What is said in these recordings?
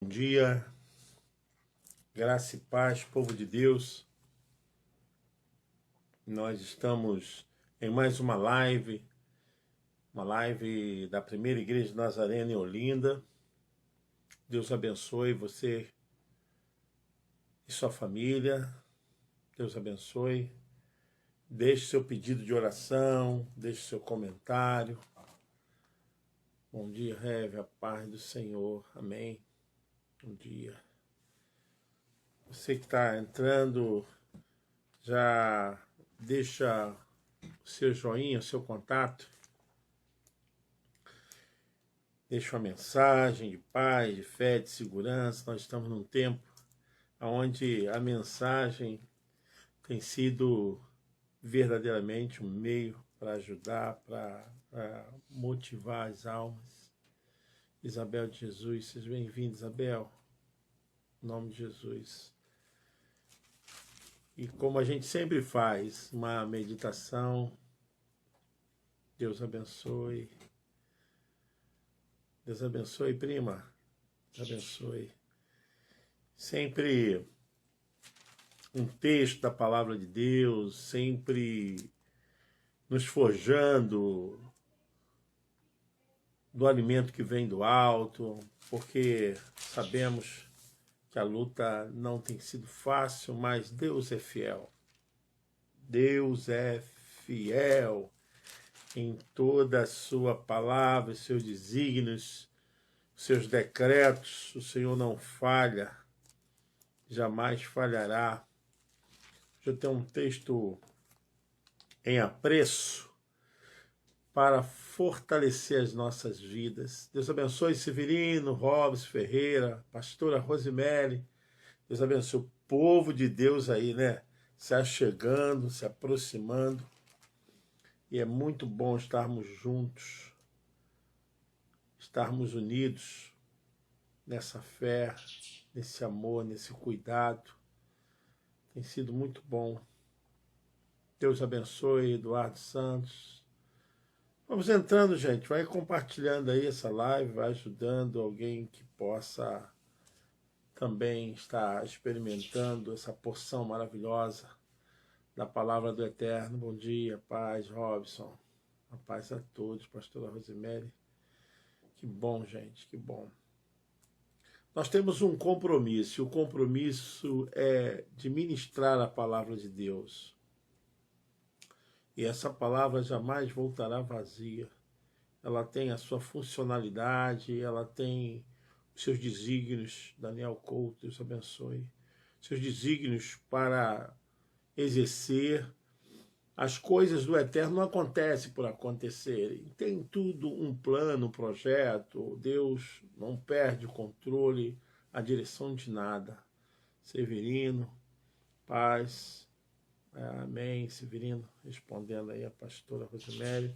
Bom dia, graça e paz, povo de Deus. Nós estamos em mais uma live da Primeira Igreja de Nazareno em Olinda. Deus abençoe você e sua família. Deus abençoe. Deixe seu pedido de oração, deixe seu comentário. Bom dia, Reve, a paz do Senhor. Amém. Bom dia. Você que está entrando, já deixa o seu joinha, o seu contato. Deixa uma mensagem de paz, de fé, de segurança. Nós estamos num tempo onde a mensagem tem sido verdadeiramente um meio para ajudar, para motivar as almas. Isabel de Jesus, seja bem-vinda, Isabel. Em nome de Jesus. E como a gente sempre faz, uma meditação. Deus abençoe. Deus abençoe, prima. Deus abençoe. Sempre um texto da palavra de Deus, sempre nos forjando do alimento que vem do alto, porque sabemos que a luta não tem sido fácil, mas Deus é fiel. Deus é fiel em toda a sua palavra, seus desígnios, seus decretos. O Senhor não falha, jamais falhará. Eu tenho um texto em apreço para fortalecer as nossas vidas. Deus abençoe Severino, Robson Ferreira, pastora Rosemary. Deus abençoe o povo de Deus aí, né? Se achegando, se aproximando. E é muito bom estarmos juntos, estarmos unidos nessa fé, nesse amor, nesse cuidado. Tem sido muito bom. Deus abençoe, Eduardo Santos. Vamos entrando, gente. Vai compartilhando aí essa live, vai ajudando alguém que possa também estar experimentando essa porção maravilhosa da palavra do Eterno. Bom dia, paz, Robson. A paz a todos, pastora Rosemary. Que bom, gente, que bom. Nós temos um compromisso, e o compromisso é de ministrar a palavra de Deus. E essa palavra jamais voltará vazia. Ela tem a sua funcionalidade, ela tem os seus desígnios. Daniel Couto, Deus abençoe. Seus desígnios para exercer. As coisas do Eterno não acontecem por acontecerem. Tem tudo um plano, um projeto. Deus não perde o controle, a direção de nada. Severino, paz. Amém, Severino, respondendo aí a pastora Rosemary.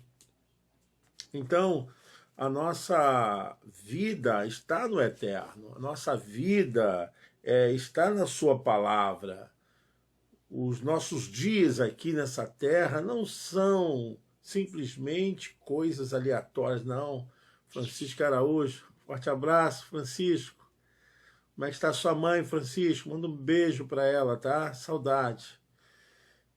Então, a nossa vida está no Eterno. A nossa vida está na sua palavra. Os nossos dias aqui nessa terra não são simplesmente coisas aleatórias, não. Francisco Araújo, forte abraço, Francisco. Como é que está sua mãe, Francisco? Manda um beijo para ela, tá? Saudade.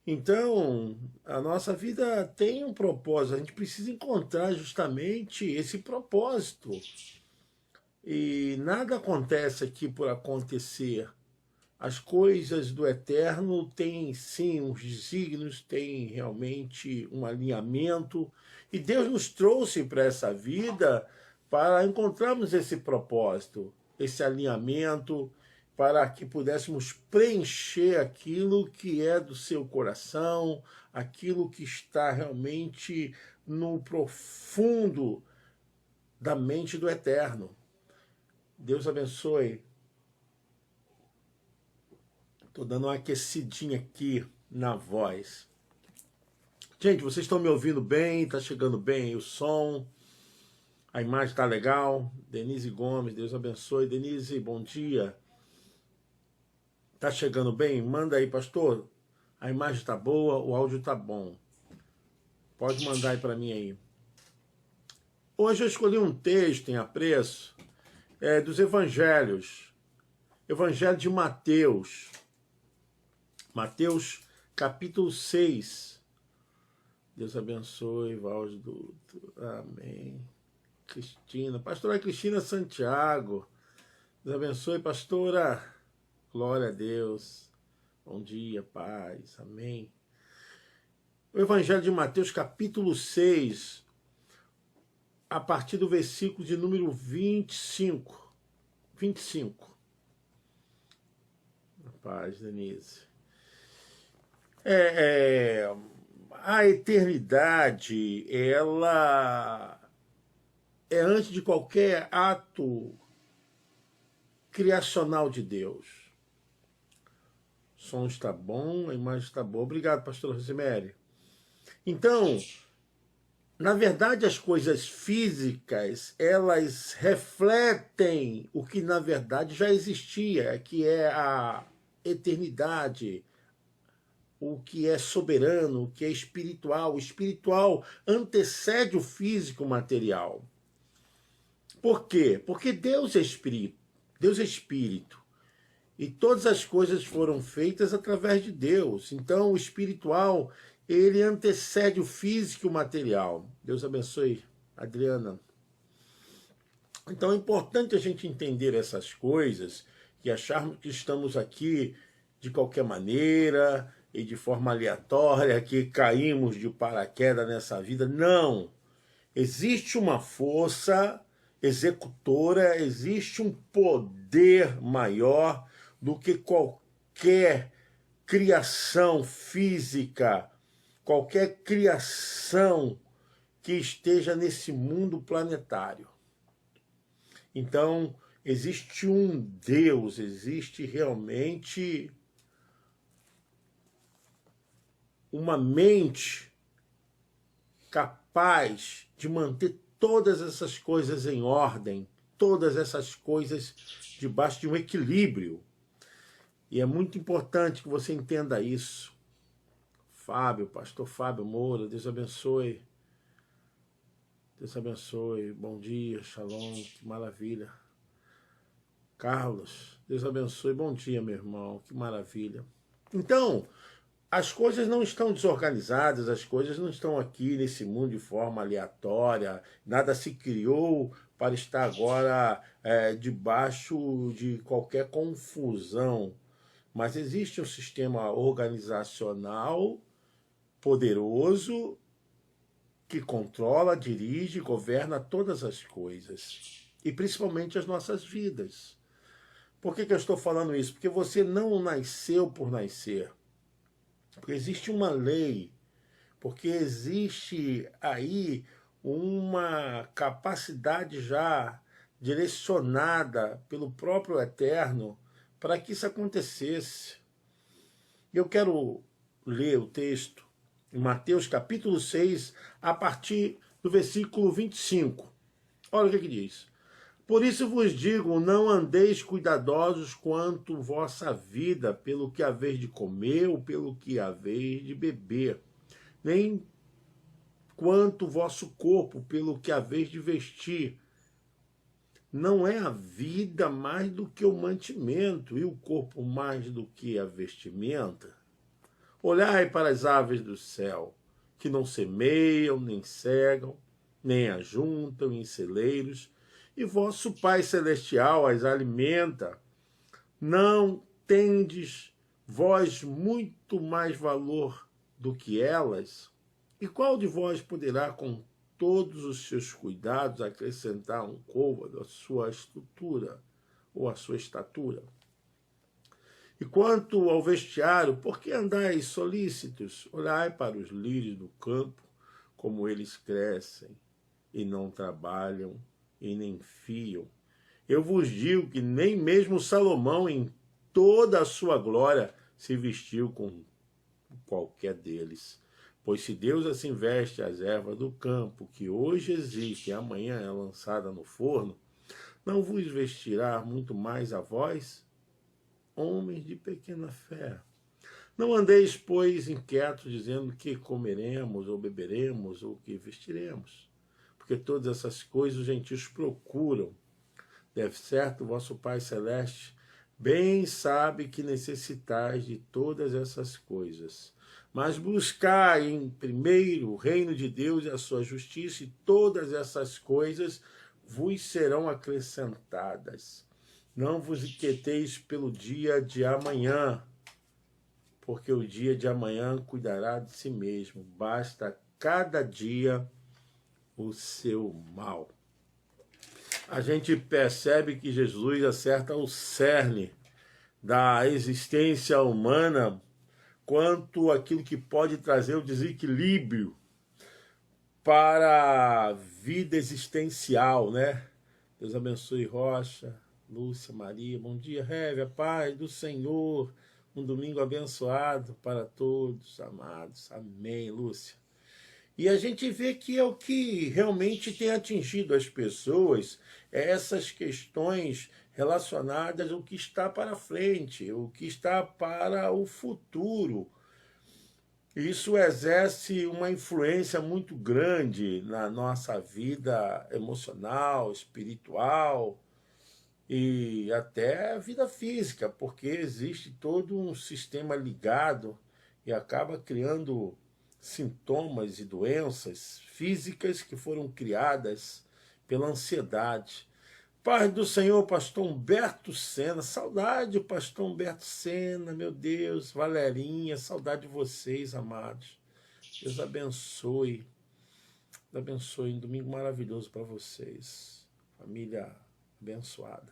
Então, a nossa vida tem um propósito, a gente precisa encontrar justamente esse propósito. E nada acontece aqui por acontecer. As coisas do Eterno têm, sim, uns desígnios, têm realmente um alinhamento. E Deus nos trouxe para essa vida para encontrarmos esse propósito, esse alinhamento, para que pudéssemos preencher aquilo que é do seu coração, aquilo que está realmente no profundo da mente do Eterno. Deus abençoe. Estou dando uma aquecidinha aqui na voz. Gente, vocês estão me ouvindo bem? Está chegando bem aí o som? A imagem está legal? Denise Gomes, Deus abençoe. Denise, bom dia. Tá chegando bem? Manda aí, pastor. A imagem tá boa, o áudio tá bom. Pode mandar aí para mim aí. Hoje eu escolhi um texto em apreço dos evangelhos. Evangelho de Mateus. Mateus, capítulo 6. Deus abençoe, Valdo. Amém. Cristina. Pastora Cristina Santiago. Deus abençoe, pastora. Glória a Deus. Bom dia, paz. Amém. O Evangelho de Mateus, capítulo 6, a partir do versículo de número 25. 25. Paz, Denise. A eternidade, ela é antes de qualquer ato criacional de Deus. O som está bom, a imagem está boa. Obrigado, pastor Rosemary. Então, na verdade, as coisas físicas, elas refletem o que, na verdade, já existia, que é a eternidade, o que é soberano, o que é espiritual. O espiritual antecede o físico material. Por quê? Porque Deus é espírito. Deus é espírito. E todas as coisas foram feitas através de Deus. Então, o espiritual, ele antecede o físico e o material. Deus abençoe, Adriana. Então, é importante a gente entender essas coisas e acharmos que estamos aqui de qualquer maneira e de forma aleatória, que caímos de paraquedas nessa vida. Não! Existe uma força executora, existe um poder maior do que qualquer criação física, qualquer criação que esteja nesse mundo planetário. Então, existe um Deus, existe realmente uma mente capaz de manter todas essas coisas em ordem, todas essas coisas debaixo de um equilíbrio. E é muito importante que você entenda isso. Fábio, pastor Fábio Moura, Deus abençoe. Deus abençoe. Bom dia, shalom, que maravilha. Carlos, Deus abençoe. Bom dia, meu irmão, que maravilha. Então, as coisas não estão desorganizadas, as coisas não estão aqui nesse mundo de forma aleatória, nada se criou para estar agora debaixo de qualquer confusão. Mas existe um sistema organizacional poderoso que controla, dirige, governa todas as coisas, e principalmente as nossas vidas. Por que eu estou falando isso? Porque você não nasceu por nascer. Porque existe uma lei, porque existe aí uma capacidade já direcionada pelo próprio Eterno para que isso acontecesse. Eu quero ler o texto em Mateus capítulo 6, a partir do versículo 25. Olha o que diz. Por isso vos digo, não andeis cuidadosos quanto vossa vida, pelo que haveis de comer ou pelo que haveis de beber, nem quanto vosso corpo, pelo que haveis de vestir. Não é a vida mais do que o mantimento, e o corpo mais do que a vestimenta? Olhai para as aves do céu, que não semeiam, nem cegam, nem ajuntam em celeiros, e vosso Pai Celestial as alimenta. Não tendes vós muito mais valor do que elas? E qual de vós poderá, com todos os seus cuidados, acrescentar um côvado à sua estrutura ou à sua estatura? E quanto ao vestiário, por que andais solícitos? Olhai para os lírios do campo, como eles crescem, e não trabalham, e nem fiam. Eu vos digo que nem mesmo Salomão, em toda a sua glória, se vestiu com qualquer deles. Pois se Deus assim veste as ervas do campo, que hoje existe e amanhã é lançada no forno, não vos vestirá muito mais a vós, homens de pequena fé? Não andeis, pois, inquietos, dizendo que comeremos, ou beberemos, ou que vestiremos. Porque todas essas coisas os gentios procuram. Deve certo, vosso Pai Celeste bem sabe que necessitais de todas essas coisas. Mas buscai em primeiro o reino de Deus e a sua justiça, e todas essas coisas vos serão acrescentadas. Não vos inquieteis pelo dia de amanhã, porque o dia de amanhã cuidará de si mesmo. Basta cada dia o seu mal. A gente percebe que Jesus acerta o cerne da existência humana quanto aquilo que pode trazer o desequilíbrio para a vida existencial, né? Deus abençoe Rocha, Lúcia, Maria. Bom dia, Révia, paz do Senhor. Um domingo abençoado para todos, amados. Amém, Lúcia. E a gente vê que é o que realmente tem atingido as pessoas, essas questões relacionadas ao que está para frente, o que está para o futuro. Isso exerce uma influência muito grande na nossa vida emocional, espiritual e até a vida física, porque existe todo um sistema ligado e acaba criando sintomas e doenças físicas que foram criadas pela ansiedade. Paz do Senhor, pastor Humberto Sena. Saudade, pastor Humberto Sena, meu Deus. Valerinha, saudade de vocês, amados. Deus abençoe. Deus abençoe. Um domingo maravilhoso para vocês. Família abençoada.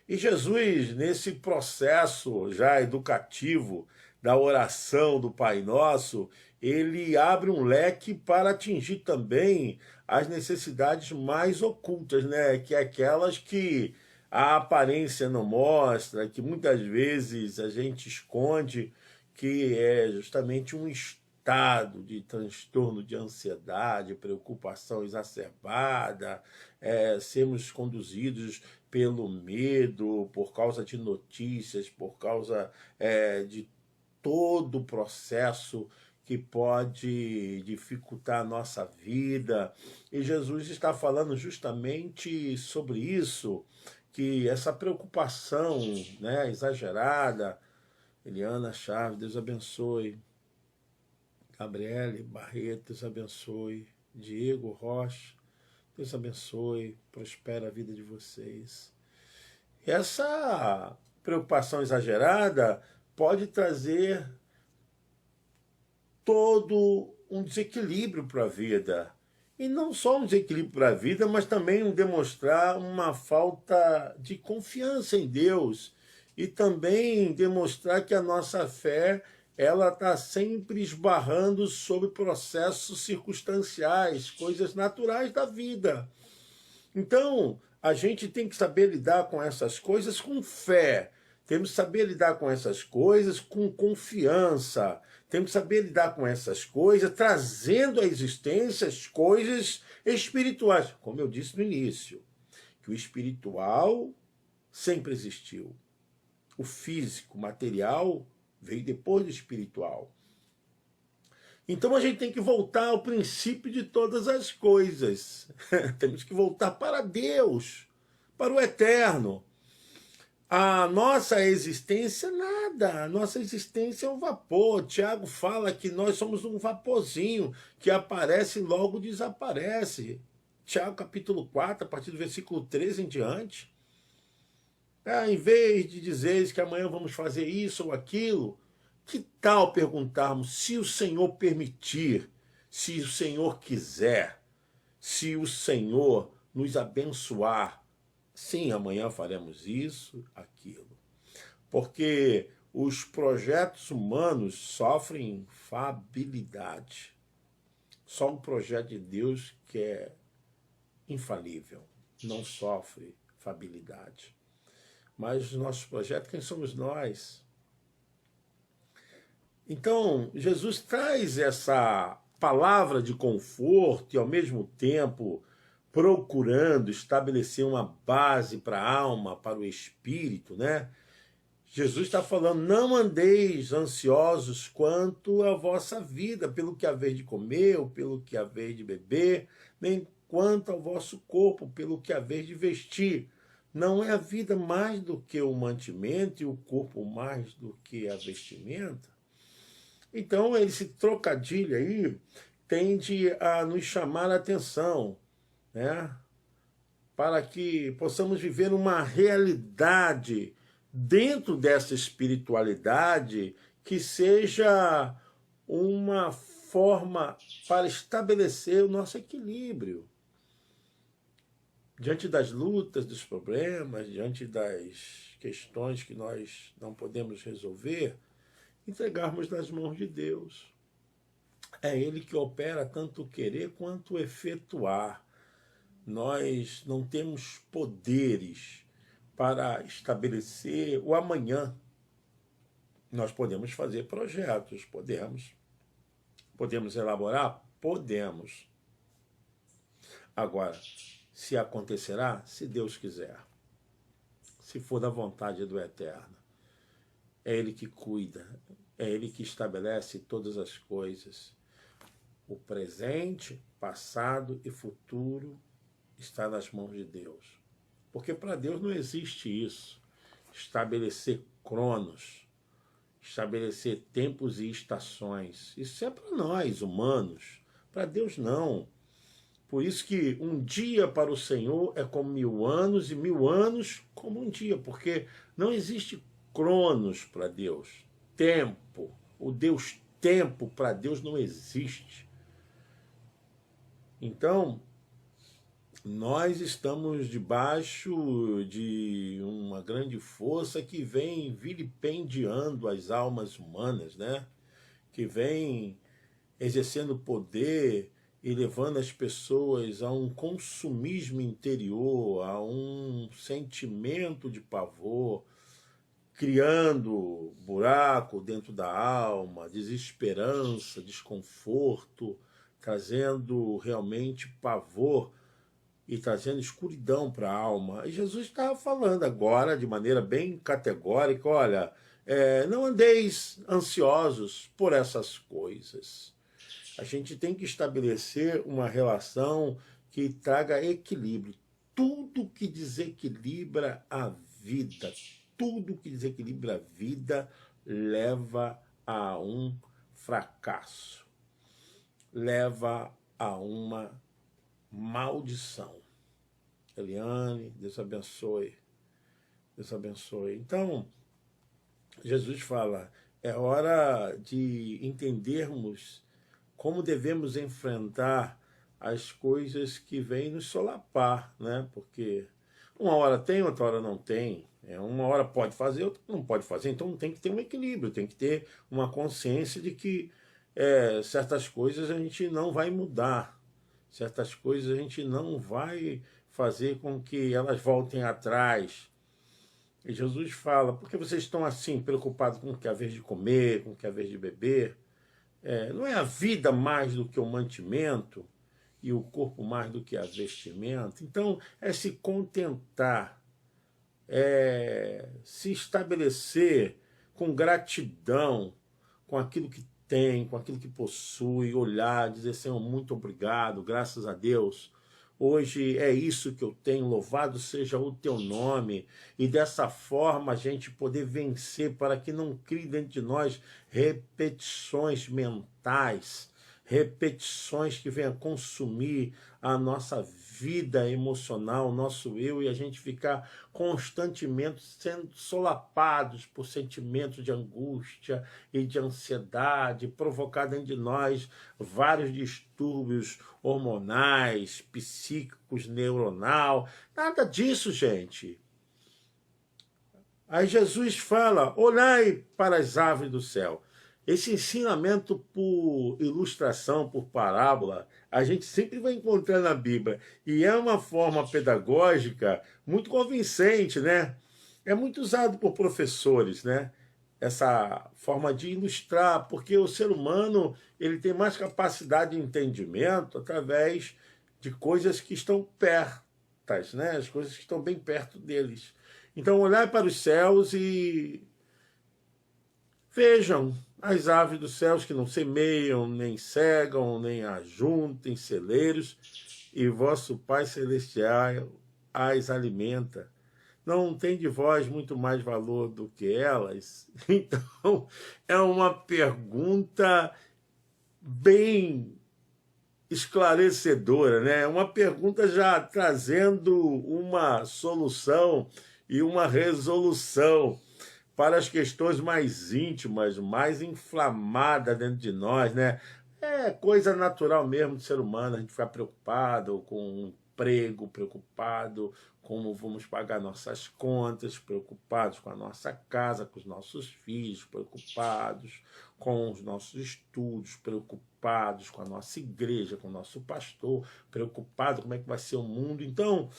E Jesus, nesse processo já educativo da oração do Pai Nosso, ele abre um leque para atingir também as necessidades mais ocultas, né? Que é aquelas que a aparência não mostra, que muitas vezes a gente esconde, que é justamente um estado de transtorno de ansiedade, preocupação exacerbada, sermos conduzidos pelo medo, por causa de notícias, por causa de todo o processo que pode dificultar a nossa vida. E Jesus está falando justamente sobre isso, que essa preocupação, né, exagerada. Eliana Chaves, Deus abençoe. Gabriele Barreto, Deus abençoe. Diego Rocha, Deus abençoe. Prospera a vida de vocês. Essa preocupação exagerada pode trazer todo um desequilíbrio para a vida. E não só um desequilíbrio para a vida, mas também demonstrar uma falta de confiança em Deus. E também demonstrar que a nossa fé ela está sempre esbarrando sobre processos circunstanciais, coisas naturais da vida. Então, a gente tem que saber lidar com essas coisas com fé. Temos que saber lidar com essas coisas com confiança. Temos que saber lidar com essas coisas trazendo à existência as coisas espirituais. Como eu disse no início, que o espiritual sempre existiu. O físico, o material, veio depois do espiritual. Então a gente tem que voltar ao princípio de todas as coisas. Temos que voltar para Deus, para o eterno. A nossa existência, nada. A nossa existência é um vapor. Tiago fala que nós somos um vaporzinho que aparece e logo desaparece. Tiago capítulo 4, a partir do versículo 13 em diante. Em vez de dizeres que amanhã vamos fazer isso ou aquilo, que tal perguntarmos se o Senhor permitir, se o Senhor quiser, se o Senhor nos abençoar? Sim, amanhã faremos isso, aquilo. Porque os projetos humanos sofrem falibilidade. Só um projeto de Deus que é infalível, não sofre falibilidade. Mas os nossos projetos, quem somos nós? Então, Jesus traz essa palavra de conforto e, ao mesmo tempo, procurando estabelecer uma base para a alma, para o espírito, né? Jesus está falando, não andeis ansiosos quanto à vossa vida, pelo que haver de comer ou pelo que haver de beber, nem quanto ao vosso corpo, pelo que haveis de vestir. Não é a vida mais do que o mantimento e o corpo mais do que a vestimenta? Então, esse trocadilho aí tende a nos chamar a atenção, né? Para que possamos viver uma realidade dentro dessa espiritualidade que seja uma forma para estabelecer o nosso equilíbrio. Diante das lutas, dos problemas, diante das questões que nós não podemos resolver, entregarmos nas mãos de Deus. É Ele que opera tanto o querer quanto o efetuar. Nós não temos poderes para estabelecer o amanhã. Nós podemos fazer projetos, podemos. Podemos elaborar? Podemos. Agora, se acontecerá, se Deus quiser, se for da vontade do Eterno. É Ele que cuida, é Ele que estabelece todas as coisas. O presente, passado e futuro está nas mãos de Deus. Porque para Deus não existe isso. Estabelecer cronos, estabelecer tempos e estações. Isso é para nós, humanos. Para Deus, não. Por isso que um dia para o Senhor é como 1000 anos, e 1000 anos como um dia, porque não existe cronos para Deus. Tempo. O Deus tempo para Deus não existe. Então, nós estamos debaixo de uma grande força que vem vilipendiando as almas humanas, né? Que vem exercendo poder e levando as pessoas a um consumismo interior, a um sentimento de pavor, criando buraco dentro da alma, desesperança, desconforto, trazendo realmente pavor e trazendo escuridão para a alma. E Jesus estava falando agora, de maneira bem categórica, olha, não andeis ansiosos por essas coisas. A gente tem que estabelecer uma relação que traga equilíbrio. Tudo que desequilibra a vida, tudo que desequilibra a vida leva a um fracasso, leva a uma maldição. Eliane, Deus abençoe. Deus abençoe. Então, Jesus fala, é hora de entendermos como devemos enfrentar as coisas que vêm nos solapar, né? Porque uma hora tem, outra hora não tem. Uma hora pode fazer, outra não pode fazer. Então tem que ter um equilíbrio, tem que ter uma consciência de que certas coisas a gente não vai mudar. Certas coisas a gente não vai fazer com que elas voltem atrás. E Jesus fala, por que vocês estão assim, preocupados com o que é a vez de comer, com o que é a vez de beber? Não é a vida mais do que o mantimento e o corpo mais do que a vestimenta? Então, é se contentar, se estabelecer com gratidão, com aquilo que tem, com aquilo que possui, olhar, dizer, Senhor, muito obrigado, graças a Deus. Hoje é isso que eu tenho, louvado seja o teu nome. E dessa forma a gente poder vencer para que não crie dentro de nós repetições mentais, repetições que venham consumir a nossa vida emocional, o nosso eu, e a gente ficar constantemente sendo solapados por sentimentos de angústia e de ansiedade, provocar dentro de nós vários distúrbios hormonais, psíquicos, neuronal. Nada disso, gente. Aí Jesus fala, olhai para as aves do céu. Esse ensinamento por ilustração, por parábola, a gente sempre vai encontrar na Bíblia. E é uma forma pedagógica muito convincente, né? É muito usado por professores, né? Essa forma de ilustrar, porque o ser humano ele tem mais capacidade de entendimento através de coisas que estão perto, né? As coisas que estão bem perto deles. Então, olhar para os céus e vejam as aves dos céus que não semeiam, nem cegam, nem ajuntam em celeiros, e vosso Pai Celestial as alimenta. Não tem de vós muito mais valor do que elas? Então, é uma pergunta bem esclarecedora, né? Uma pergunta já trazendo uma solução e uma resolução para as questões mais íntimas, mais inflamadas dentro de nós, né? É coisa natural mesmo do ser humano, a gente ficar preocupado com o emprego, preocupado como vamos pagar nossas contas, preocupados com a nossa casa, com os nossos filhos, preocupados com os nossos estudos, preocupados com a nossa igreja, com o nosso pastor, preocupado como é que vai ser o mundo. Então,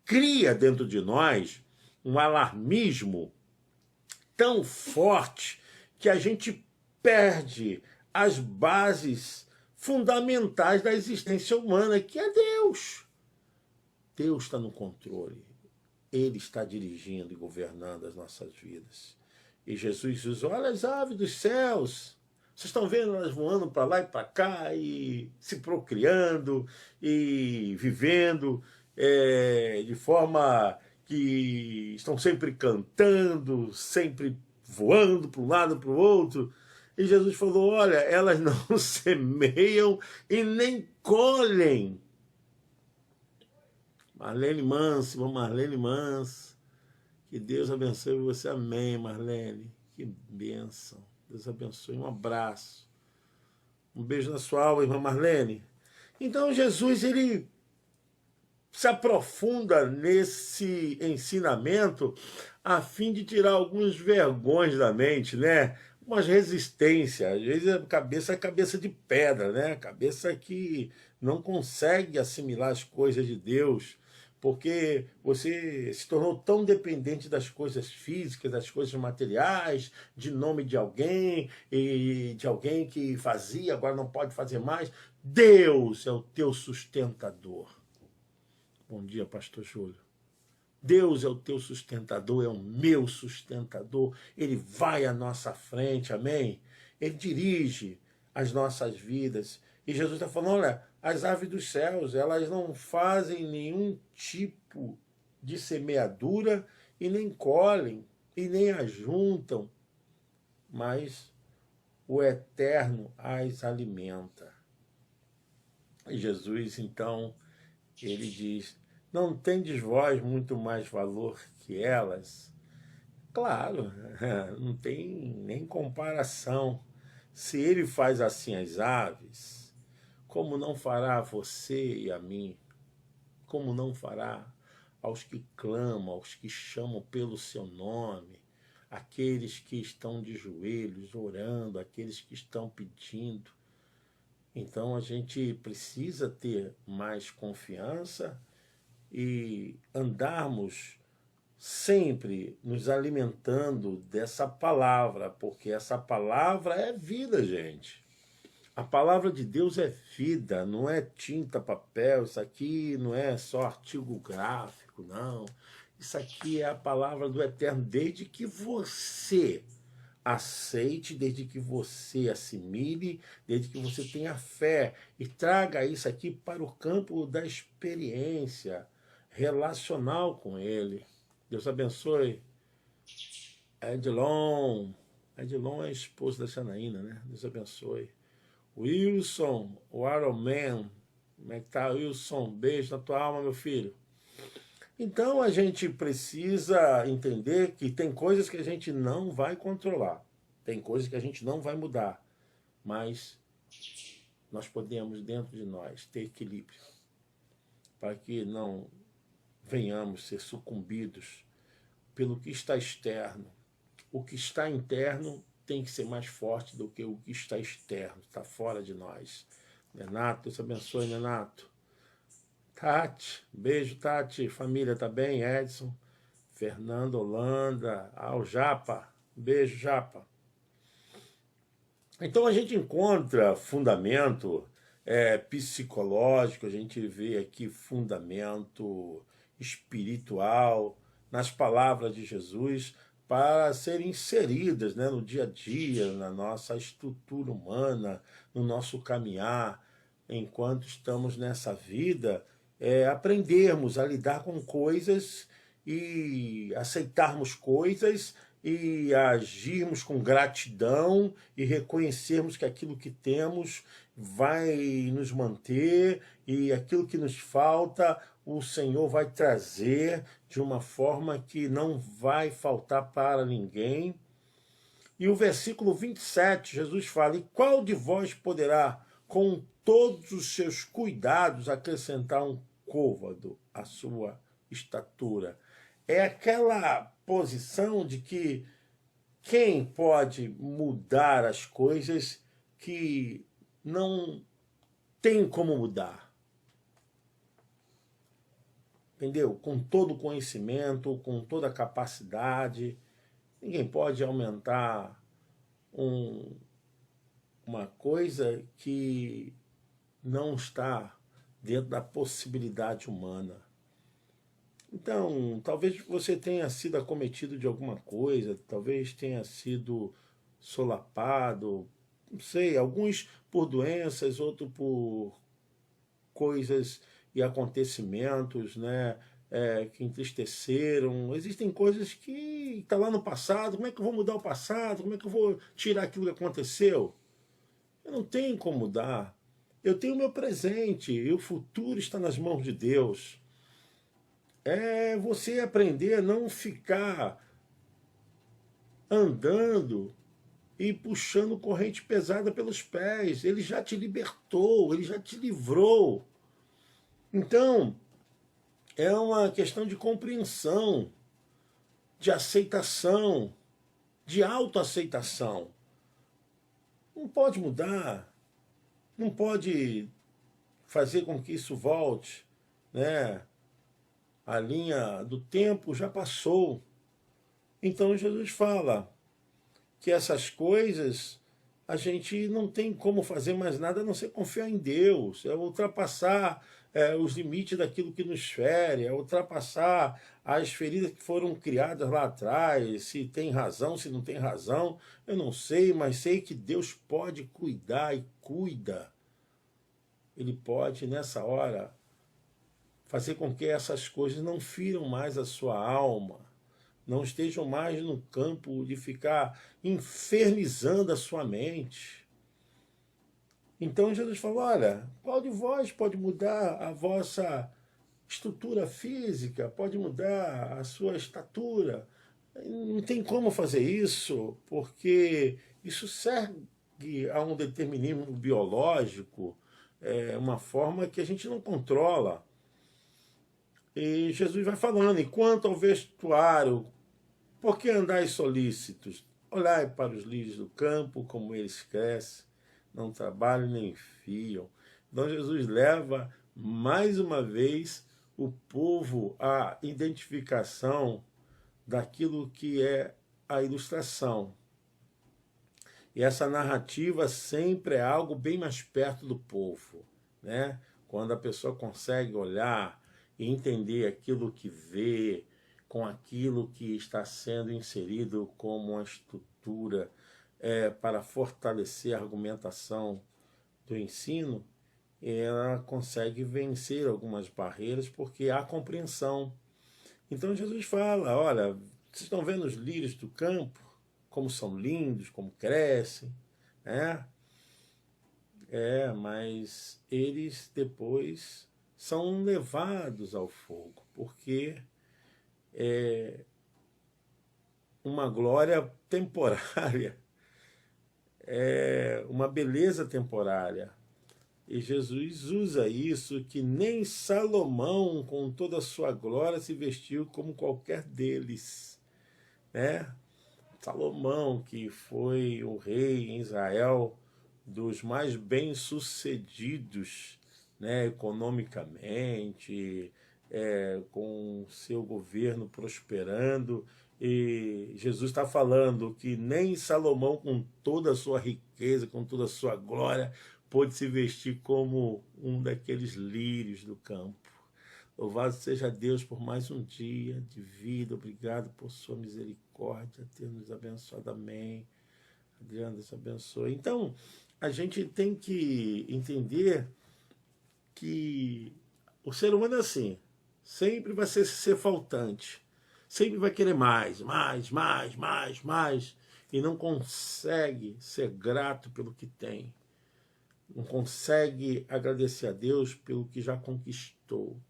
cria dentro de nós um alarmismo tão forte que a gente perde as bases fundamentais da existência humana, que é Deus. Deus está no controle. Ele está dirigindo e governando as nossas vidas. E Jesus diz, olha as aves dos céus. Vocês estão vendo elas voando para lá e para cá e se procriando e vivendo de forma que estão sempre cantando, sempre voando para um lado para o outro. E Jesus falou, olha, elas não semeiam e nem colhem. Marlene Manso, irmã Marlene Manso, que Deus abençoe você. Amém, Marlene. Que bênção. Deus abençoe. Um abraço. Um beijo na sua alma, irmã Marlene. Então, Jesus, ele se aprofunda nesse ensinamento a fim de tirar alguns vergões da mente, né? Umas resistências. Às vezes a cabeça é cabeça de pedra, né? Cabeça que não consegue assimilar as coisas de Deus, porque você se tornou tão dependente das coisas físicas, das coisas materiais, de nome de alguém, e de alguém que fazia, agora não pode fazer mais. Deus é o teu sustentador. Bom dia, pastor Júlio. Deus é o teu sustentador, é o meu sustentador. Ele vai à nossa frente, amém? Ele dirige as nossas vidas. E Jesus está falando, olha, as aves dos céus, elas não fazem nenhum tipo de semeadura e nem colhem e nem ajuntam, mas o Eterno as alimenta. E Jesus, então, ele diz, não tendes vós muito mais valor que elas? Claro, não tem nem comparação. Se ele faz assim as aves, como não fará a você e a mim? Como não fará aos que clamam, aos que chamam pelo seu nome, aqueles que estão de joelhos orando, aqueles que estão pedindo? Então a gente precisa ter mais confiança e andarmos sempre nos alimentando dessa palavra, porque essa palavra é vida, gente. A palavra de Deus é vida, não é tinta, papel, isso aqui não é só artigo gráfico, não. Isso aqui é a palavra do Eterno, desde que você aceite, desde que você assimile, desde que você tenha fé e traga isso aqui para o campo da experiência relacional com Ele. Deus abençoe. Edilon é a esposa da Xanaína, né? Deus abençoe. Wilson, o Iron Man. Como é que tá, Wilson? Beijo na tua alma, meu filho. Então a gente precisa entender que tem coisas que a gente não vai controlar, tem coisas que a gente não vai mudar, mas nós podemos dentro de nós ter equilíbrio para que não venhamos ser sucumbidos pelo que está externo. O que está interno tem que ser mais forte do que o que está externo, está fora de nós. Nenato, Deus abençoe, Nenato. Tati, beijo, Tati. Família, tá bem? Edson, Fernando, Holanda, o Japa, beijo, Japa. Então a gente encontra fundamento psicológico, a gente vê aqui fundamento espiritual nas palavras de Jesus para serem inseridas, né, no dia a dia, na nossa estrutura humana, no nosso caminhar, enquanto estamos nessa vida, aprendermos a lidar com coisas e aceitarmos coisas e agirmos com gratidão e reconhecermos que aquilo que temos vai nos manter e aquilo que nos falta o Senhor vai trazer de uma forma que não vai faltar para ninguém. E o versículo 27, Jesus fala: e qual de vós poderá, com todos os seus cuidados, acrescentar um côvado à sua estatura? É aquela posição de que quem pode mudar as coisas que não tem como mudar? Entendeu? Com todo o conhecimento, com toda a capacidade, ninguém pode aumentar uma coisa que não está dentro da possibilidade humana. Então, talvez você tenha sido acometido de alguma coisa, talvez tenha sido solapado, não sei, alguns por doenças, outros por coisas e acontecimentos, né, que entristeceram. Existem coisas que estão lá no passado. Como é que eu vou mudar o passado? Como é que eu vou tirar aquilo que aconteceu? Eu não tenho como mudar. Eu tenho o meu presente e o futuro está nas mãos de Deus. É você aprender a não ficar andando e puxando corrente pesada pelos pés. Ele já te libertou, ele já te livrou. Então, é uma questão de compreensão, de aceitação, de autoaceitação. Não pode mudar, não pode fazer com que isso volte, né? A linha do tempo já passou. Então Jesus fala que essas coisas a gente não tem como fazer mais nada a não ser confiar em Deus, é ultrapassar os limites daquilo que nos fere, é ultrapassar as feridas que foram criadas lá atrás, se tem razão, se não tem razão, eu não sei, mas sei que Deus pode cuidar e cuida. Ele pode, nessa hora, fazer com que essas coisas não firam mais a sua alma, não estejam mais no campo de ficar infernizando a sua mente. Então Jesus falou: olha, qual de vós pode mudar a vossa estrutura física, pode mudar a sua estatura? Não tem como fazer isso, porque isso segue a um determinismo biológico, uma forma que a gente não controla. E Jesus vai falando: e quanto ao vestuário, por que andais solícitos? Olhai para os lírios do campo, como eles crescem, não trabalham nem fiam. Então Jesus leva mais uma vez o povo à identificação daquilo que é a ilustração. E essa narrativa sempre é algo bem mais perto do povo, né? Quando a pessoa consegue olhar e entender aquilo que vê com aquilo que está sendo inserido como uma estrutura para fortalecer a argumentação do ensino, ela consegue vencer algumas barreiras porque há compreensão. Então Jesus fala: olha, vocês estão vendo os lírios do campo, como são lindos, como crescem, né? Mas eles depois são levados ao fogo, porque é uma glória temporária, é uma beleza temporária. E Jesus usa isso, que nem Salomão, com toda a sua glória, se vestiu como qualquer deles, né? Salomão, que foi o rei em Israel dos mais bem-sucedidos, né, economicamente, com seu governo prosperando, e Jesus está falando que nem Salomão, com toda a sua riqueza, com toda a sua glória, pôde se vestir como um daqueles lírios do campo. Louvado seja Deus por mais um dia de vida. Obrigado por sua misericórdia, ter nos abençoado. Amém. Adriana, Deus abençoe. Então, a gente tem que entender que o ser humano é assim, sempre vai ser faltante, sempre vai querer mais, e não consegue ser grato pelo que tem, não consegue agradecer a Deus pelo que já conquistou.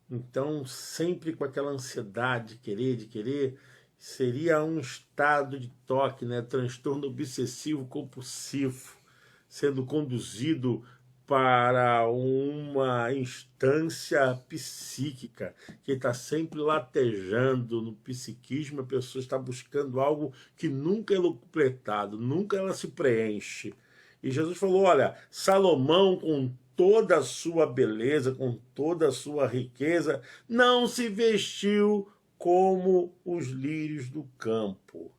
Então, sempre com aquela ansiedade de querer, seria um estado de toque, né? Transtorno obsessivo compulsivo, sendo conduzido para uma instância psíquica que está sempre latejando no psiquismo. A pessoa está buscando algo que nunca é completado, nunca ela se preenche. E Jesus falou, olha, Salomão, com toda a sua beleza, com toda a sua riqueza, não se vestiu como os lírios do campo.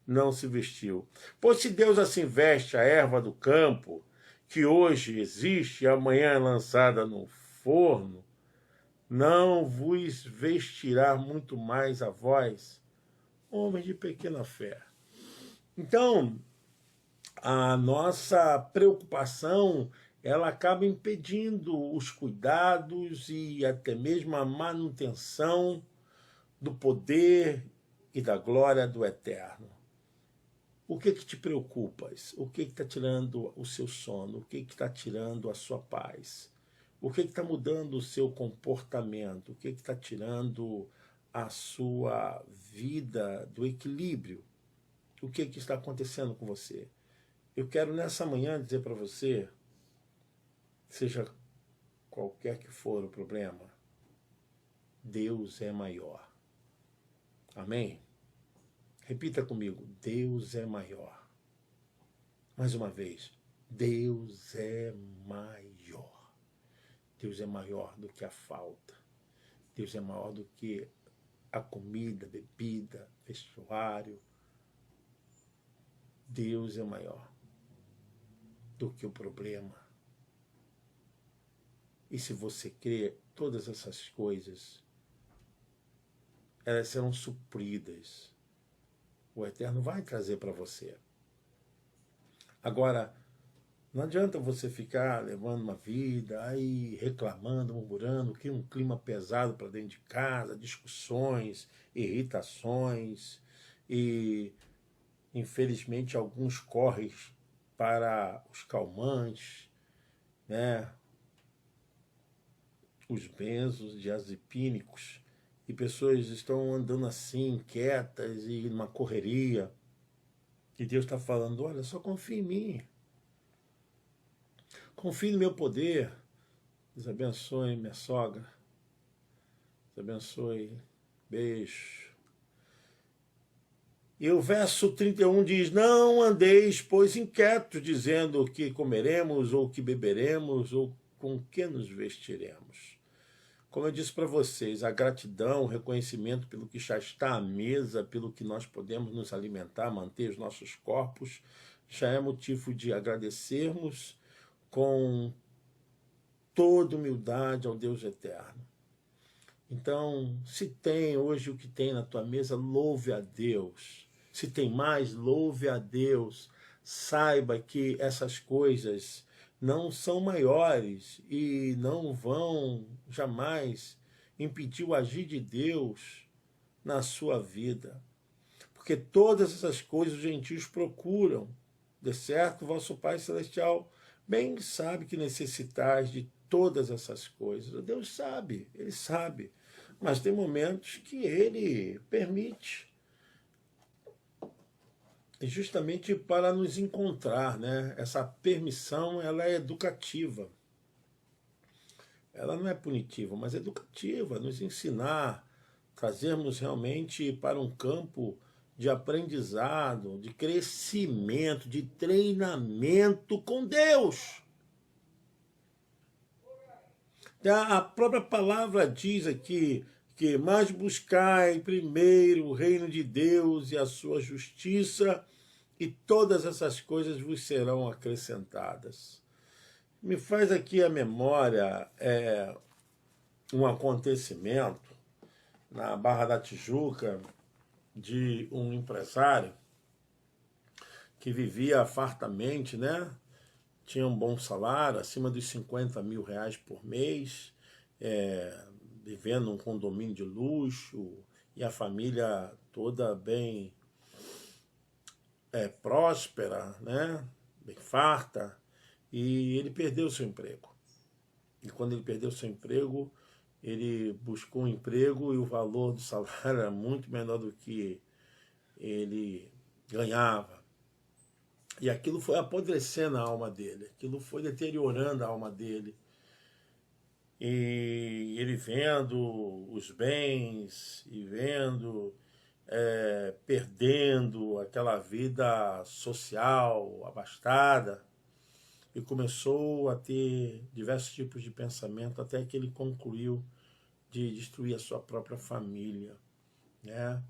Não se vestiu. Pois se Deus assim veste a erva do campo, que hoje existe e amanhã é lançada no forno, não vos vestirá muito mais a vós, homens de pequena fé. Então, a nossa preocupação, ela acaba impedindo os cuidados e até mesmo a manutenção do poder e da glória do Eterno. O que te preocupas? O que está tirando o seu sono? O que está tirando a sua paz? O que está mudando o seu comportamento? O que está tirando a sua vida do equilíbrio? O que está acontecendo com você? Eu quero nessa manhã dizer para você, seja qualquer que for o problema, Deus é maior. Amém? Repita comigo, Deus é maior. Mais uma vez, Deus é maior. Deus é maior do que a falta. Deus é maior do que a comida, bebida, vestuário. Deus é maior do que o problema. E se você crê, todas essas coisas, elas serão supridas. O Eterno vai trazer para você. Agora, não adianta você ficar levando uma vida, aí reclamando, murmurando, que um clima pesado para dentro de casa, discussões, irritações, e infelizmente alguns correm para os calmantes, né? Os benzodiazepínicos, e pessoas estão andando assim, inquietas e numa correria. E Deus está falando, olha, só confia em mim. Confie no meu poder. Deus abençoe minha sogra. Deus abençoe. Beijo. E o verso 31 diz, não andeis, pois, inquietos, dizendo o que comeremos, ou o que beberemos, ou com que nos vestiremos. Como eu disse para vocês, a gratidão, o reconhecimento pelo que já está à mesa, pelo que nós podemos nos alimentar, manter os nossos corpos, já é motivo de agradecermos com toda humildade ao Deus eterno. Então, se tem hoje o que tem na tua mesa, louve a Deus. Se tem mais, louve a Deus. Saiba que essas coisas não são maiores e não vão jamais impedir o agir de Deus na sua vida. Porque todas essas coisas os gentios procuram. De certo, vosso Pai Celestial bem sabe que necessitais de todas essas coisas. Deus sabe, Ele sabe. Mas tem momentos que Ele permite. E justamente para nos encontrar, né? Essa permissão, ela é educativa. Ela não é punitiva, mas é educativa, nos ensinar, trazermos realmente para um campo de aprendizado, de crescimento, de treinamento com Deus. A própria palavra diz aqui que mais buscai primeiro o reino de Deus e a sua justiça, e todas essas coisas vos serão acrescentadas. Me faz aqui a memória um acontecimento na Barra da Tijuca de um empresário que vivia fartamente, né? tinha um bom salário, acima dos 50 mil reais por mês, vivendo num condomínio de luxo, e a família toda bem próspera, né? Bem farta, e ele perdeu seu emprego. E quando ele perdeu seu emprego, ele buscou um emprego e o valor do salário era muito menor do que ele ganhava. E aquilo foi apodrecendo a alma dele, aquilo foi deteriorando a alma dele. E ele vendo os bens e vendo, perdendo aquela vida social abastada, e começou a ter diversos tipos de pensamento até que ele concluiu de destruir a sua própria família, né?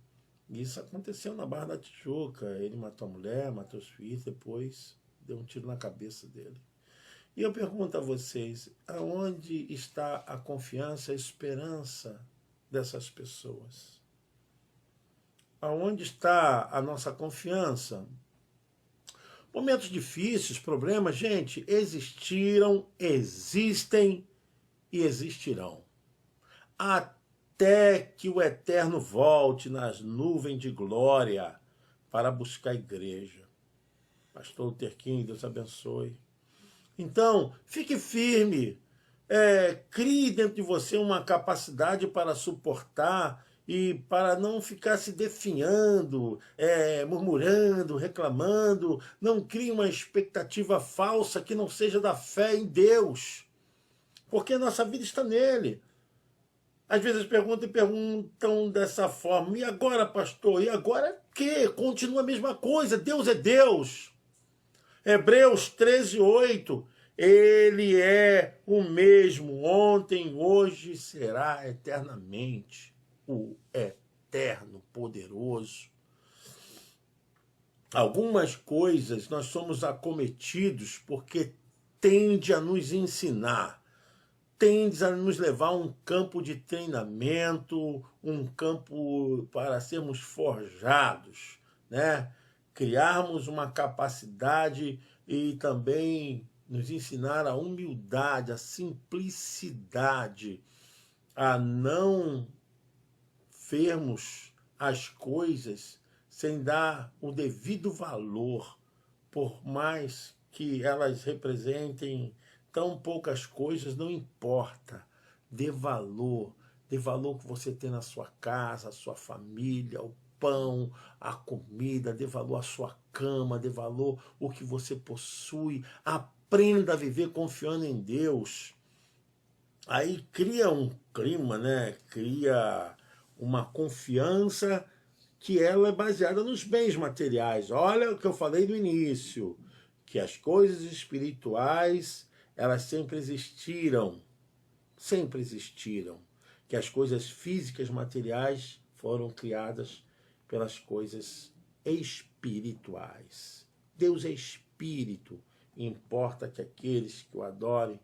Isso aconteceu na Barra da Tijuca. Ele matou a mulher, matou os filhos, depois deu um tiro na cabeça dele. E eu pergunto a vocês, aonde está a confiança e a esperança dessas pessoas? Aonde está a nossa confiança? Momentos difíceis, problemas, gente, existiram, existem e existirão. Até que o Eterno volte nas nuvens de glória para buscar a igreja. Pastor Luther King, Deus abençoe. Então, fique firme, crie dentro de você uma capacidade para suportar e para não ficar se definhando, murmurando, reclamando. Não crie uma expectativa falsa que não seja da fé em Deus, porque a nossa vida está nele. Às vezes perguntam dessa forma, e agora, pastor? E agora o quê? Continua a mesma coisa, Deus é Deus. Hebreus 13:8, ele é o mesmo ontem, hoje, será eternamente, o eterno, poderoso. Algumas coisas nós somos acometidos porque tende a nos ensinar, tende a nos levar a um campo de treinamento, um campo para sermos forjados, né? Criarmos uma capacidade e também nos ensinar a humildade, a simplicidade, a não vermos as coisas sem dar o devido valor, por mais que elas representem tão poucas coisas, não importa. Dê valor que você tem na sua casa, a sua família, o pão, a comida, dê valor à sua cama, dê valor o que você possui. Aprenda a viver confiando em Deus. Aí cria um clima, né? Cria uma confiança que ela é baseada nos bens materiais. Olha o que eu falei no início, que as coisas espirituais, elas sempre existiram, que as coisas físicas, materiais, foram criadas pelas coisas espirituais. Deus é espírito, e importa que aqueles que o adorem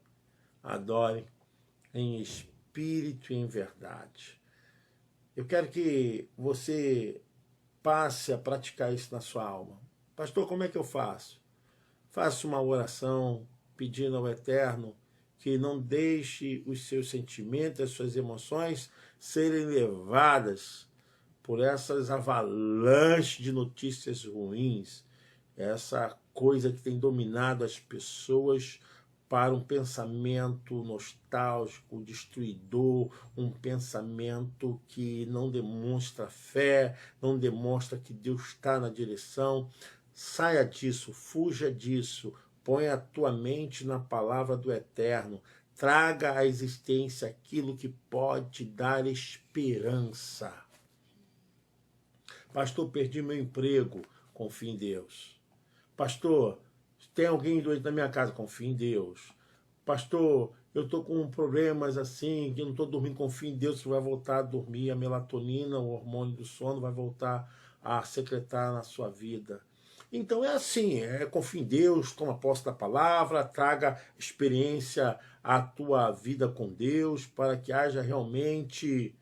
em espírito e em verdade. Eu quero que você passe a praticar isso na sua alma. Pastor, como é que eu faço? Faça uma oração pedindo ao Eterno que não deixe os seus sentimentos, as suas emoções serem levadas por essas avalanches de notícias ruins, essa coisa que tem dominado as pessoas para um pensamento nostálgico, destruidor, um pensamento que não demonstra fé, não demonstra que Deus está na direção. Saia disso, fuja disso, põe a tua mente na palavra do Eterno, traga à existência aquilo que pode te dar esperança. Pastor, perdi meu emprego, confie em Deus. Pastor, tem alguém doente na minha casa, confie em Deus. Pastor, eu estou com problemas assim, que eu não estou dormindo, confie em Deus, você vai voltar a dormir, a melatonina, o hormônio do sono vai voltar a secretar na sua vida. Então é assim, confie em Deus, toma posse da palavra, traga experiência à tua vida com Deus, para que haja realmente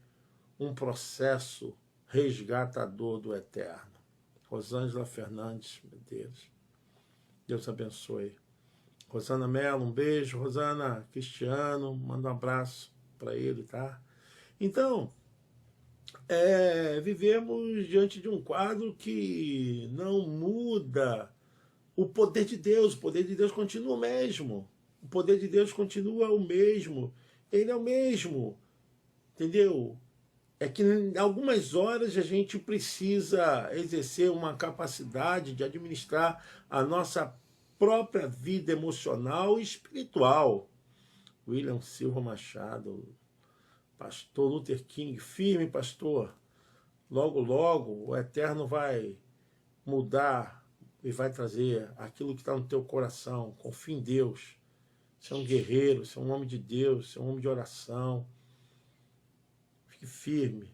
um processo resgatador do Eterno. Rosângela Fernandes Medeiros. Deus abençoe. Rosana Mello, um beijo. Rosana Cristiano, manda um abraço para ele, tá? Então, vivemos diante de um quadro que não muda o poder de Deus. O poder de Deus continua o mesmo. O poder de Deus continua o mesmo. Ele é o mesmo, entendeu? É que em algumas horas a gente precisa exercer uma capacidade de administrar a nossa própria vida emocional e espiritual. William Silva Machado, pastor Luther King, firme pastor. Logo, logo o Eterno vai mudar e vai trazer aquilo que está no teu coração. Confia em Deus. Você é um guerreiro, você é um homem de Deus, você é um homem de oração. Fique firme.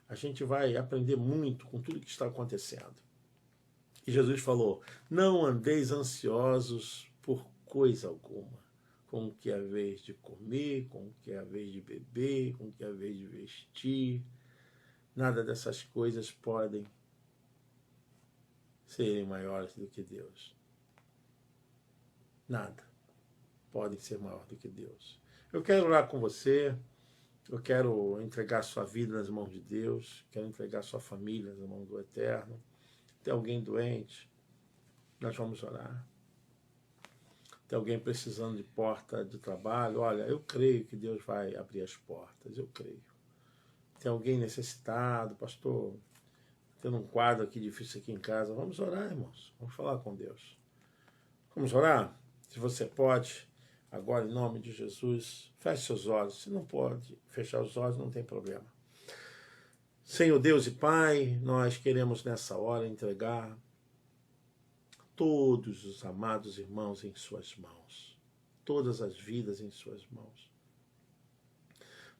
A gente vai aprender muito com tudo que está acontecendo. E Jesus falou, não andeis ansiosos por coisa alguma, com o que é a vez de comer, com o que é a vez de beber, com o que é a vez de vestir. Nada dessas coisas podem serem maiores do que Deus. Nada podem ser maior do que Deus. Eu quero orar com você. Eu quero entregar sua vida nas mãos de Deus, quero entregar sua família nas mãos do Eterno. Tem alguém doente? Nós vamos orar. Tem alguém precisando de porta de trabalho? Olha, eu creio que Deus vai abrir as portas, eu creio. Tem alguém necessitado? Pastor, tendo um quadro aqui difícil aqui em casa. Vamos orar, irmãos. Vamos falar com Deus. Vamos orar? Se você pode... Agora, em nome de Jesus, feche seus olhos. Se não pode fechar os olhos, não tem problema. Senhor Deus e Pai, nós queremos nessa hora entregar todos os amados irmãos em suas mãos. Todas as vidas em suas mãos.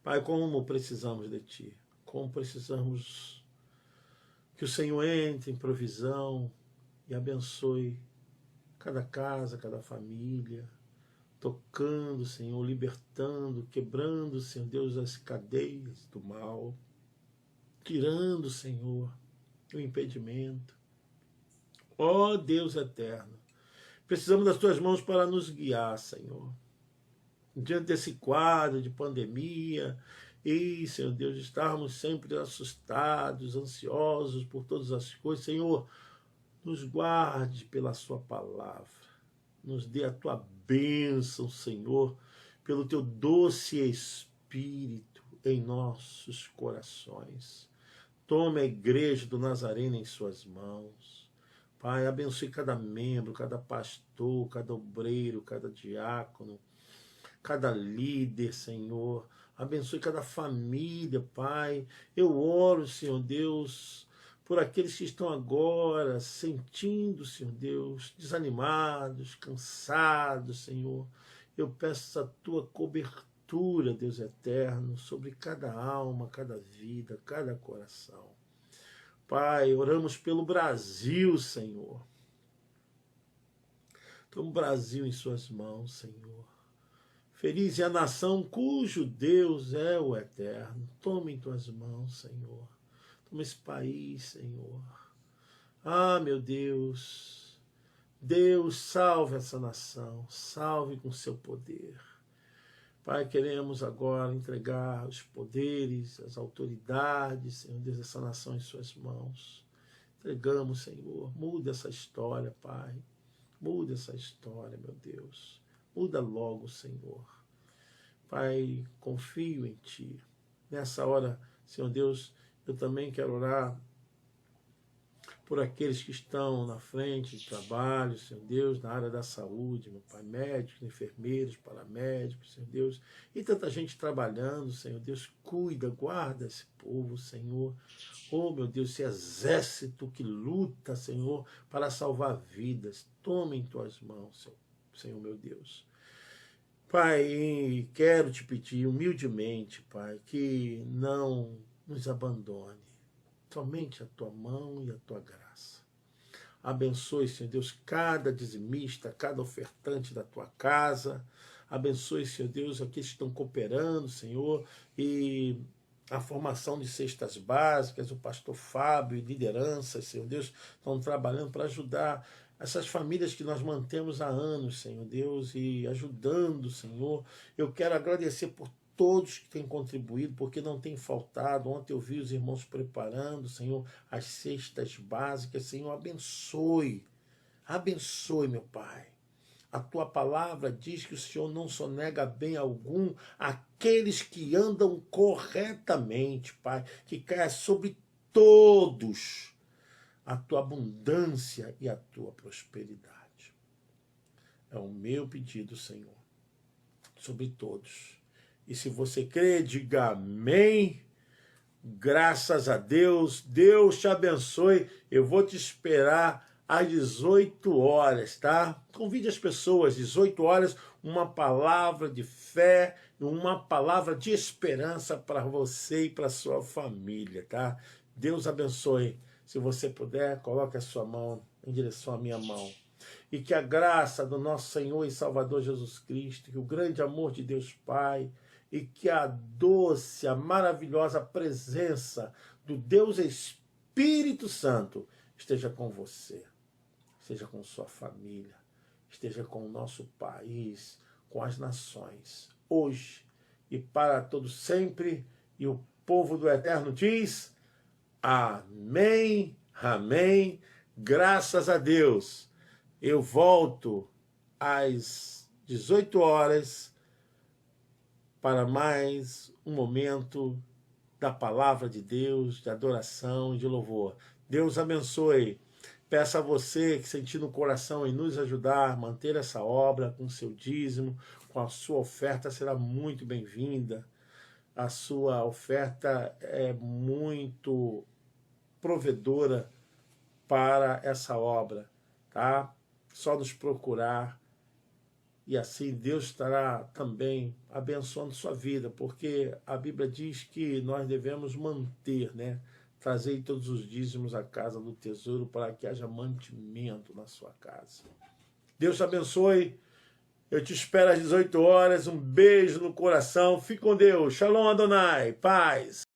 Pai, como precisamos de Ti. Como precisamos que o Senhor entre em provisão e abençoe cada casa, cada família, tocando, Senhor, libertando, quebrando, Senhor Deus, as cadeias do mal, tirando, Senhor, o impedimento. Ó Deus eterno, precisamos das Tuas mãos para nos guiar, Senhor. Diante desse quadro de pandemia, e, Senhor Deus, estarmos sempre assustados, ansiosos por todas as coisas, Senhor, nos guarde pela Sua palavra. Nos dê a Tua bênção, Senhor, pelo Teu doce Espírito em nossos corações. Tome a igreja do Nazareno em suas mãos. Pai, abençoe cada membro, cada pastor, cada obreiro, cada diácono, cada líder, Senhor. Abençoe cada família, Pai. Eu oro, Senhor Deus, por aqueles que estão agora sentindo, Senhor Deus, desanimados, cansados, Senhor. Eu peço a Tua cobertura, Deus eterno, sobre cada alma, cada vida, cada coração. Pai, oramos pelo Brasil, Senhor. Toma o Brasil em Suas mãos, Senhor. Feliz é a nação cujo Deus é o eterno. Toma em Tuas mãos, Senhor. Toma esse país, Senhor. Ah, meu Deus. Deus, salve essa nação. Salve com seu poder. Pai, queremos agora entregar os poderes, as autoridades, Senhor Deus, essa nação em Suas mãos. Entregamos, Senhor. Muda essa história, Pai. Muda essa história, meu Deus. Muda logo, Senhor. Pai, confio em Ti. Nessa hora, Senhor Deus, eu também quero orar por aqueles que estão na frente de trabalho, Senhor Deus, na área da saúde, meu Pai, médicos, enfermeiros, paramédicos, Senhor Deus, e tanta gente trabalhando, Senhor Deus, cuida, guarda esse povo, Senhor. Oh, meu Deus, esse exército que luta, Senhor, para salvar vidas, toma em Tuas mãos, Senhor, meu Deus. Pai, quero Te pedir humildemente, Pai, que não nos abandone. Somente a Tua mão e a Tua graça. Abençoe, Senhor Deus, cada dizimista, cada ofertante da Tua casa. Abençoe, Senhor Deus, aqueles que estão cooperando, Senhor, e a formação de cestas básicas, o pastor Fábio e lideranças, Senhor Deus, estão trabalhando para ajudar essas famílias que nós mantemos há anos, Senhor Deus, e ajudando, Senhor. Eu quero agradecer por todos que têm contribuído, porque não tem faltado. Ontem eu vi os irmãos preparando, Senhor, as cestas básicas. Senhor, abençoe. Abençoe, meu Pai. A tua palavra diz que o Senhor não sonega bem algum àqueles que andam corretamente, Pai, que caia sobre todos a tua abundância e a tua prosperidade. É o meu pedido, Senhor, sobre todos. E se você crê, diga amém. Graças a Deus. Deus te abençoe. Eu vou te esperar às 18 horas, tá? Convide as pessoas, 18 horas, uma palavra de fé, uma palavra de esperança para você e para sua família, tá? Deus abençoe. Se você puder, coloque a sua mão em direção à minha mão. E que a graça do nosso Senhor e Salvador Jesus Cristo, que o grande amor de Deus Pai, e que a doce, a maravilhosa presença do Deus Espírito Santo esteja com você, esteja com sua família, esteja com o nosso país, com as nações, hoje e para todo sempre. E o povo do Eterno diz: amém, amém, graças a Deus. Eu volto às 18 horas para mais um momento da palavra de Deus, de adoração e de louvor. Deus abençoe. Peço a você que sentir no coração em nos ajudar a manter essa obra com seu dízimo, com a sua oferta, será muito bem-vinda. A sua oferta é muito provedora para essa obra, tá? Só nos procurar. E assim Deus estará também abençoando sua vida, porque a Bíblia diz que nós devemos manter, né? Trazei todos os dízimos à casa do tesouro para que haja mantimento na sua casa. Deus te abençoe. Eu te espero às 18 horas. Um beijo no coração. Fique com Deus. Shalom Adonai. Paz.